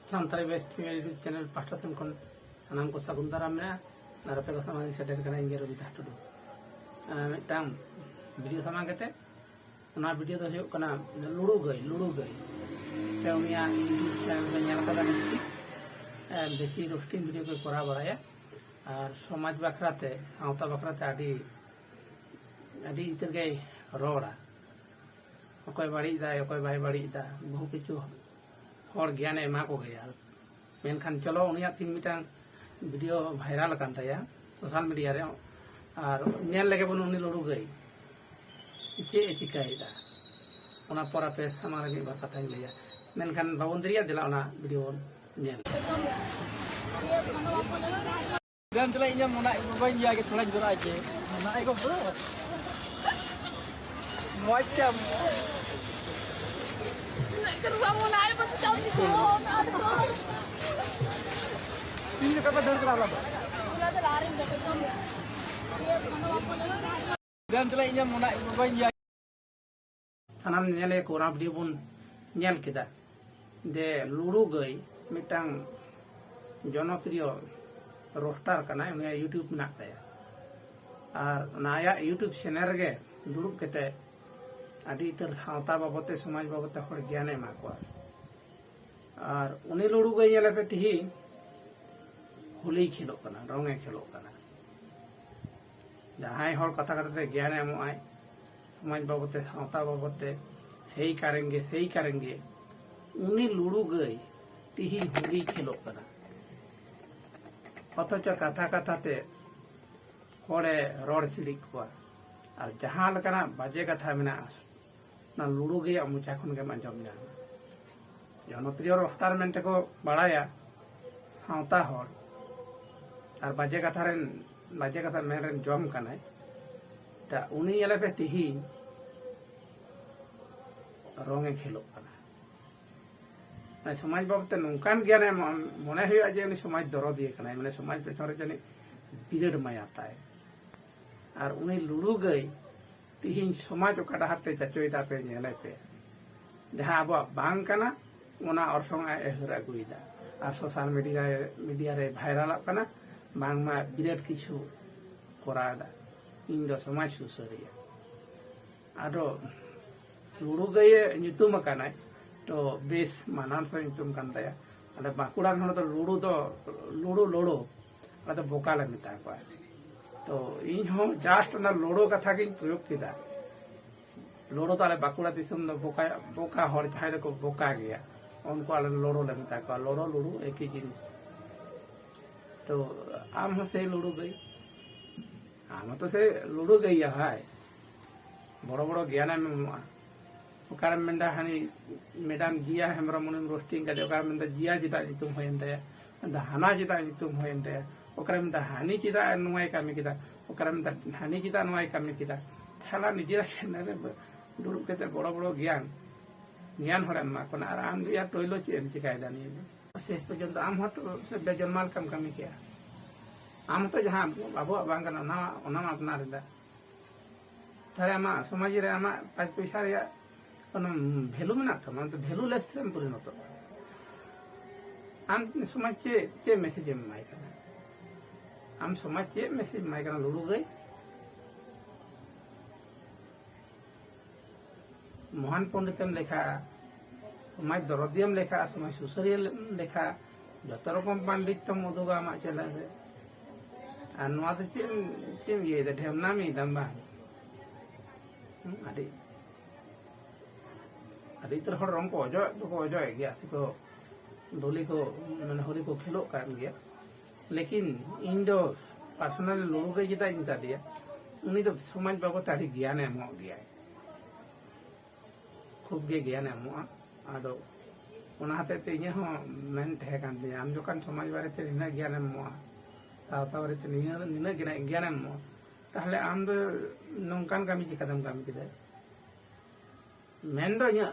Santali best YouTube channel pasta Sen खन सानाम को सागुन दाराम मेना और पे समाज सेटर कना इंगे रवि धाटुडू मिटांग वीडियो सामा कते ओना वीडियो दो हुयुग कना लुडू गई पे उनिया यूट्यूब चैनल को नेल कदा बेसी रोस्टिंग वीडियो को करा बराया और समाज बखराते सावता बखराते आदि इतर गई रोड़ा अकय बाड़ी दा अकय बाय बाड़ी दा बहु किछु और ज्ञान एमा को गया मेनखान चलो उनिया तीन मिटांग वीडियो भाइराल कान ताया सोशल मीडिया रे और नेल लगे बन उनी लुडू गई चे चिकाइदा ओना परा पे सामा रे बा कथा लिया मेनखान बाबन दरिया दिला ओना video nail gan tela inya mona bain ya ke thola jora je na ai ko bro macam Keruang mona ai pas jauh di sana ini kata dan kala ba udah terlarin deh kan dia mana apa lagi gan tela inya mona bain ya sanam नेले कोरा video बन nail केदा दे लुडू गई मिटांग जनप्रिय रोस्टार कना उनिया YouTube में ताया और नाया YouTube channel गे दुरुब केते आदि इतर सावता बाबते समाज बाबते हर ज्ञान एमा को और उनी लुडू गई नेले पे तिही होली खेलो कना रंगे खेलो कना जहां हर कथा कथा ज्ञान एमो आय समाज बाबते सावता बाबते हेई करेंगे उनी लुडू गई तिही होली खेलो कना अथच कथा कथाते हरे रड़ सिड़ी को और जहां लकना बाजे कथा मेना ना लुडू गई मुचा खन के आंजम जा जनप्रिय रोस्टार मेंटे को बड़ाया सावता हर और बाजे कथा मेन जम कनाय ता उनी येले पे तिही रंगे खेलो कना समाज बाबते नौकान ज्ञान मने हुआ जे समाज दरदिए कना माने समाज पेछन जानी बिराट माया ताय और उनी लुडू गई तिहिन समाज ओका डहाते चचोइदा पे नेले पे जहां अब बांग कना ओना अरसंग ए हर अगुइदा और सोशल मीडिया रे भाइराल कना बांग मा बिराट किछु करादा इन दो समाज सुसरिया आरो लुडू गई नितुम कना तो बेस मानान से नितुम कान ताया अले बाकुड़ा हन तो लुडू अले बोका ले मिता को तो इन हो जस्ट ना लुडू कथा की प्रयोग किदा लुडू तो अले बाकुड़ा दिसम न बोका हर चाहे को बोका गया उनको अले लुडू ले मिता को लुडू एक ही जिनिस तो आम हो से लुडू गई आम तो से लुडू गई है बड़ो बड़ो ज्ञान में ओकार मेंदा हानी मैडम जिया हेमरम मुनिम रोस्टिंग का ओकार मेंदा जिया जिता नितुम होयन ताया मेंदा हाना जिता नितुम होयन ताया ओकार मेंदा हानी जिता नुवाई कामी किदा ओकार मेंदा हानी जिता नुवाई कामी किदा थाला निजेरा चैनल दुरुब केते बड़ो बड़ो ज्ञान हर मा कोना आर आम या टोइलो चेन चिकायदा नि शेष पर्यंत आम हट से बेजन्माल कम कामी किया आम तो जहां बाबू बांगना ना ओना अपना रेदा थारे आमा समाज रे आमा 5 पैसा रे भेलू में तो भेलू लेस परिणत आम समाज चे मेसेज एमाय आम समाज चे मेसेज एमाय लुडू गई महान पंडितम लेखा समाज दरदियम लेखा समाज सुसरिया लेखा जत रकम पंडितम उदुगा आमा चैनल रे और नवा तो चे ये ढेमना में दम्बा आदि इतर हर रंग को अजय गया तो डोली को मैंने होली को खेलो कान गया लेकिन इन दो पर्सनल लुडू गई जिता इंता दिया उन्हीं तो समाज बाबत आदि ज्ञान एम गया खूब गे ज्ञान एम आदो ओना हते ते इने हो मेन तहे कान दिया आम जोकान समाज बारे ते निना ज्ञान एम सावता बारे ते निना ज्ञान एम ताहले आम दो नौकान कामी चिकादम कामी किदा मेन दो nya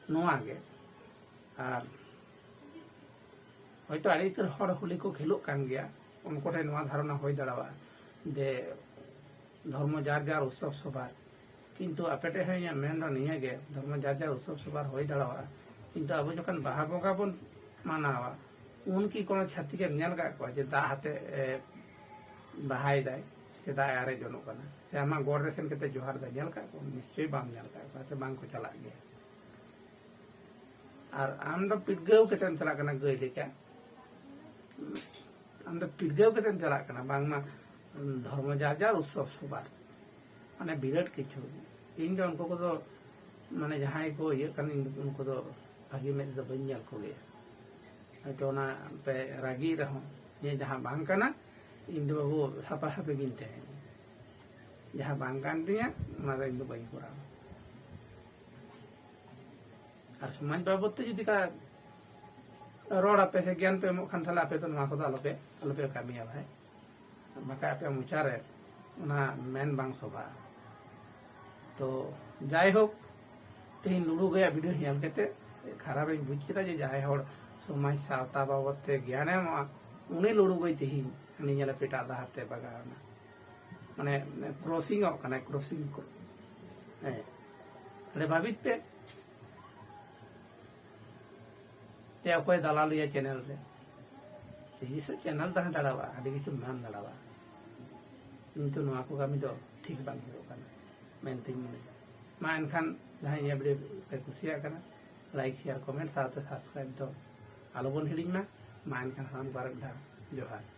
नोआगे और हयतो आड़ी इतर हर होली को खेलो कान गया उनको ठे नोआ धारणा होय दाड़ावा जे धर्म जार जार उत्सव सभार किंतु आपेटे है मेन निये गे धर्म जार जार उत्सव सभार होय दाड़ावा কিন্তু ᱟᱵᱚ ᱡᱚᱠᱷᱚᱱ ᱵᱟᱦᱟ ᱵᱚᱸᱜᱟ ᱵᱚᱱ ᱢᱟᱱᱟᱣᱟ ᱩᱱᱠᱤ কোনো ছাত্রীকে ᱧᱮᱞ ᱠᱟᱜ ᱠᱚᱣᱟ ᱡᱮ ᱫᱟᱜ ᱦᱟᱛᱮ ᱵᱟᱦᱟᱭ ᱫᱟᱭ ᱥᱮ ᱫᱟᱜ ᱟᱨᱮ ᱡᱚᱱᱚᱜ ᱠᱟᱱᱟ ᱥᱮ ᱟᱢᱟᱜ ᱜᱚᱲ ᱨᱮ ᱥᱮᱱ ᱠᱟᱛᱮ ᱡᱚᱦᱟᱨ ᱫᱟ ᱧᱮᱞ ᱠᱟᱜ ᱠᱚ ᱱᱤᱥᱪᱚᱭ ᱵᱟᱢ ᱧᱮᱞ ᱠᱟᱜ ᱠᱚᱣᱟ ᱥᱮ ᱵᱟᱝ ᱠᱚ ᱪᱟᱞᱟᱜ ᱜᱮᱭᱟ ᱟᱨ ᱟᱢ ᱫᱚ ᱯᱤᱰᱜᱟᱹᱣ ᱠᱟᱛᱮᱢ ᱪᱟᱞᱟᱜ ᱠᱟᱱᱟ ᱜᱟᱹᱭ ᱞᱮᱠᱟ ᱟᱢ ᱫᱚ ᱯᱤᱰᱜᱟᱹᱣ ᱠᱟᱛᱮᱢ ᱪᱟᱞᱟᱜ ᱠᱟᱱᱟ ᱵᱟᱝᱢᱟ ধর্ম যার উৎসব সবার মানে বিরাট কিছু ᱤᱧ ᱫᱚ ᱩᱱᱠᱩ ᱠᱚᱫᱚ মানে ᱡᱟᱦᱟᱸᱭ ᱠᱚ ᱤᱭᱟᱹᱜ ᱠᱟᱱᱟ ᱩᱱᱠᱩ ᱫᱚ ᱵᱷᱟᱹᱜᱤ ᱢᱮᱫ ᱫᱚ ᱵᱟᱹᱧ ᱧᱮᱞ ᱠᱚᱜᱮᱭᱟ ᱦᱚᱭᱛᱚ ᱚᱱᱟ ᱯᱮ ᱨᱟᱹᱜᱤ ᱨᱮᱦᱚᱸ ᱱᱤᱭᱟᱹ ᱡᱟᱦᱟᱸ ᱵᱟᱝ ᱠᱟᱱᱟ ᱤᱧ ᱫᱚ ᱵᱟᱹᱵᱩ ᱥᱟᱯᱷᱟ ᱥᱟᱯᱷᱤ ᱜᱤᱧ ᱛᱟᱦᱮᱱᱟ ᱡᱟᱦᱟᱸ ᱵᱟᱝ ᱠᱟᱱ ᱛᱤᱧᱟ ᱚᱱᱟ ᱫᱚ ᱤᱧ ᱫᱚ ᱵᱟᱹᱧ ᱠᱚᱨᱟᱣᱟ ᱟᱨ ᱥᱚᱢᱟᱡᱽ ᱵᱟᱵᱚᱫ ᱛᱮ ᱡᱩᱫᱤ ᱠᱟ ᱨᱚᱲ ᱟᱯᱮ ᱥᱮ জ্ঞান ᱯᱮ ᱮᱢᱚᱜ ᱠᱷᱟᱱ ᱛᱟᱦᱞᱮ ᱟᱯᱮ ᱫᱚ ᱱᱚᱣᱟ ᱠᱚᱫᱚ ᱟᱞᱚᱯᱮ ᱠᱟᱹᱢᱤᱭᱟ ᱵᱷᱟᱭ ᱵᱟᱠᱷᱟᱡ ᱟᱯᱮ ᱢᱚᱪᱟᱨᱮ ᱚᱱᱟ ᱢᱮᱱ ᱵᱟᱝ ᱥᱚᱵᱷᱟᱜᱼᱟ ᱛᱚ যাই হোক ᱛᱮᱦᱮᱧ ᱞᱩᱲᱩ ᱜᱟᱹᱭᱟᱜ ᱵᱷᱤᱰᱤᱭᱳ ᱧᱮᱞ ᱠᱟᱛᱮ ᱠᱷᱟᱨᱟᱯᱤᱧ ᱵᱩᱡ ᱠᱮᱫᱟ ᱡᱮ ᱡᱟᱦᱟᱸᱭ ᱦᱚᱲ ᱥᱚᱢᱟᱡᱽ ᱥᱟᱶᱛᱟ ᱵᱟᱵᱚᱫ ᱛᱮ জ্ঞান ᱮᱢᱚᱜᱼᱟ উনি ᱞᱩᱲᱩ ᱜᱟᱹᱭ ᱛᱮᱦᱮᱧ ᱩᱱᱤ ᱧᱮᱞᱮ ᱯᱮᱴᱟᱜ ᱰᱟᱦᱟᱨ তে ᱵᱟᱜᱟᱣᱱᱟ মানে ক্রসিং অফ কানা ক্রসিং হ্যাঁ আরে ভাবিত পে তে অকয় দালালিয়া চ্যানেল রে এই সব চ্যানেল তাহা দাঁড়াবা আদি কিছু মান দাঁড়াবা কিন্তু নোয়া কো আমি তো ঠিক বাং হলো কানা মেনতিং মনে মা এনখান যাহাই এই ভিডিও পে কুসিয়া কানা লাইক শেয়ার কমেন্ট সাথে সাবস্ক্রাইব তো আলো বন হিড়িং মা এনখান হাম বারক ধা জোহার